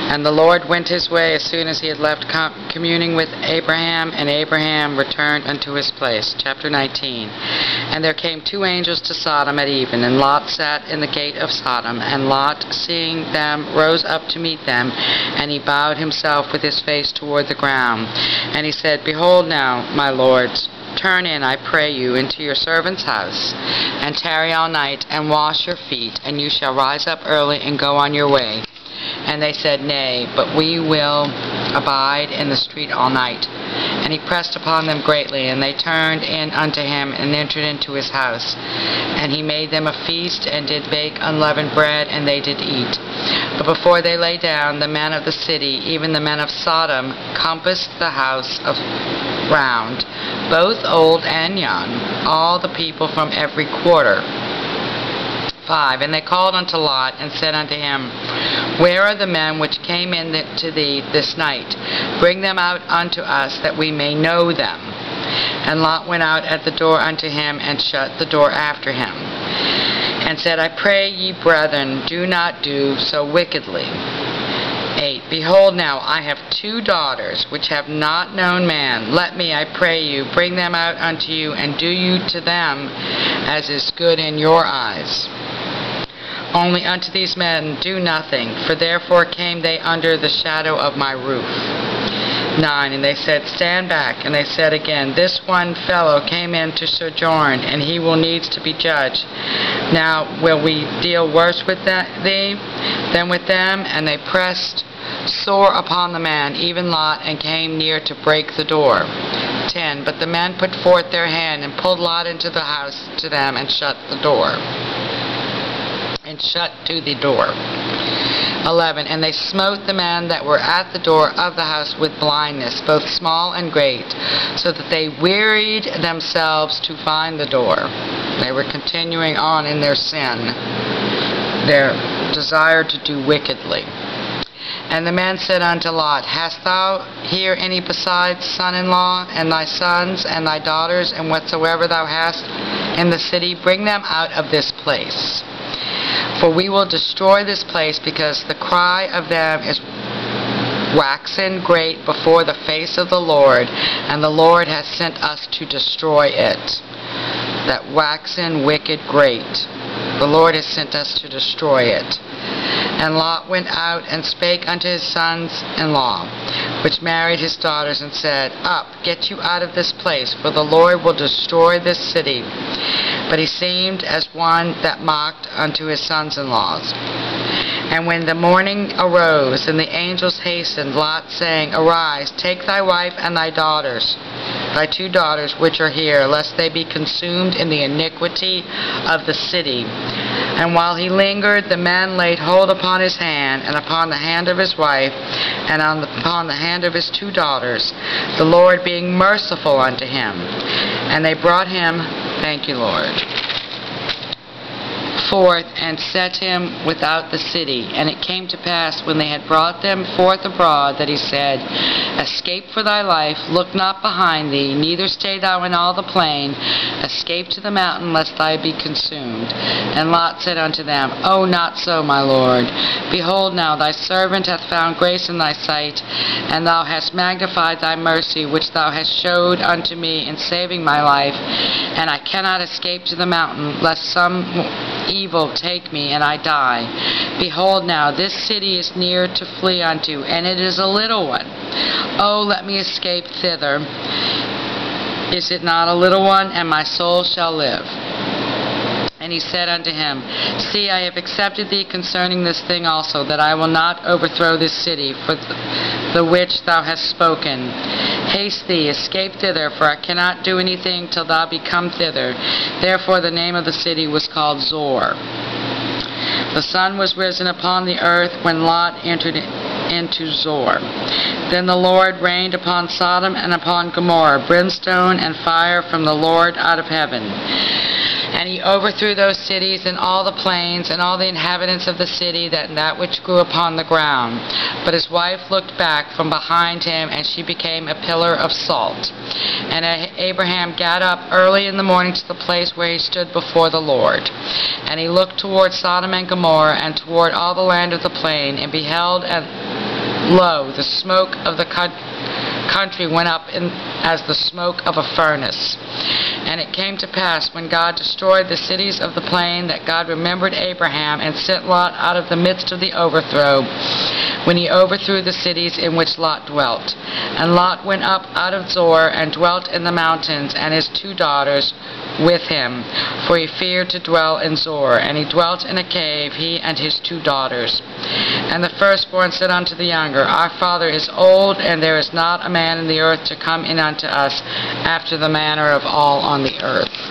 And the Lord went his way as soon as he had left communing with Abraham, and Abraham returned unto his place. Chapter 19. And there came 2 angels to Sodom at even, and Lot sat in the gate of Sodom. And Lot, seeing them, rose up to meet them, and he bowed himself with his face toward the ground. And he said, Behold now, my lords, turn in, I pray you, into your servant's house, and tarry all night, and wash your feet, and you shall rise up early and go on your way. And they said, Nay, but we will abide in the street all night. And he pressed upon them greatly, and they turned in unto him, and entered into his house. And he made them a feast, and did bake unleavened bread, and they did eat. But before they lay down, the men of the city, even the men of Sodom, compassed the house round, both old and young, all the people from every quarter. 5. And they called unto Lot, and said unto him, Where are the men which came in to thee this night? Bring them out unto us, that we may know them. And Lot went out at the door unto him, and shut the door after him, and said, I pray ye, brethren, do not do so wickedly. 8. Behold now, I have 2 daughters, which have not known man. Let me, I pray you, bring them out unto you, and do you to them as is good in your eyes. Only unto these men do nothing, for therefore came they under the shadow of my roof. 9. And they said, Stand back. And they said again, This one fellow came in to sojourn, and he will needs to be judged. Now will we deal worse with thee than with them? And they pressed sore upon the man, even Lot, and came near to break the door. 10. But the men put forth their hand, and pulled Lot into the house to them, and shut the door. And shut to the door. 11. And they smote the men that were at the door of the house with blindness, both small and great, so that they wearied themselves to find the door. They were continuing on in their sin, their desire to do wickedly. And the man said unto Lot, Hast thou here any besides son-in-law, and thy sons, and thy daughters, and whatsoever thou hast in the city? Bring them out of this place. For we will destroy this place, because the cry of them is waxen great before the face of the Lord, and the Lord hath sent us to destroy it. That waxen wicked great. The Lord has sent us to destroy it. And Lot went out and spake unto his sons-in-law, which married his daughters, and said, Up, get you out of this place, for the Lord will destroy this city. But he seemed as one that mocked unto his sons-in-laws. And when the morning arose, and the angels hastened Lot, saying, Arise, take thy wife and thy daughters, thy 2 daughters which are here, lest they be consumed in the iniquity of the city. And while he lingered, the men laid hold upon his hand, and upon the hand of his wife, and upon the hand of his 2 daughters, the Lord being merciful unto him. And they brought him, thank you, Lord, forth, and set him without the city. And it came to pass, when they had brought them forth abroad, that he said, Escape for thy life, look not behind thee, neither stay thou in all the plain, escape to the mountain, lest thou be consumed. And Lot said unto them, O not so, my lord. Behold now, thy servant hath found grace in thy sight, and thou hast magnified thy mercy, which thou hast showed unto me in saving my life. And I cannot escape to the mountain, lest some evil take me, and I die. Behold now, this city is near to flee unto, and it is a little one. O let me escape thither. Is it not a little one? And my soul shall live. And he said unto him, See, I have accepted thee concerning this thing also, that I will not overthrow this city, for the which thou hast spoken. Haste thee, escape thither, for I cannot do anything till thou be come thither. Therefore the name of the city was called Zoar. The sun was risen upon the earth when Lot entered into Zoar. Then the Lord rained upon Sodom and upon Gomorrah brimstone and fire from the Lord out of heaven. And he overthrew those cities and all the plains and all the inhabitants of the city, that which grew upon the ground. But his wife looked back from behind him, and she became a pillar of salt. And Abraham gat up early in the morning to the place where he stood before the Lord. And he looked toward Sodom and Gomorrah, and toward all the land of the plain, and beheld, and lo, the smoke of the country went up as the smoke of a furnace. And it came to pass, when God destroyed the cities of the plain, that God remembered Abraham, and sent Lot out of the midst of the overthrow, when he overthrew the cities in which Lot dwelt. And Lot went up out of Zoar, and dwelt in the mountains, and his 2 daughters with him, for he feared to dwell in Zoar. And he dwelt in a cave, he and his 2 daughters. And the firstborn said unto the younger, Our father is old, and there is not a man in the earth to come in unto us after the manner of all on the earth.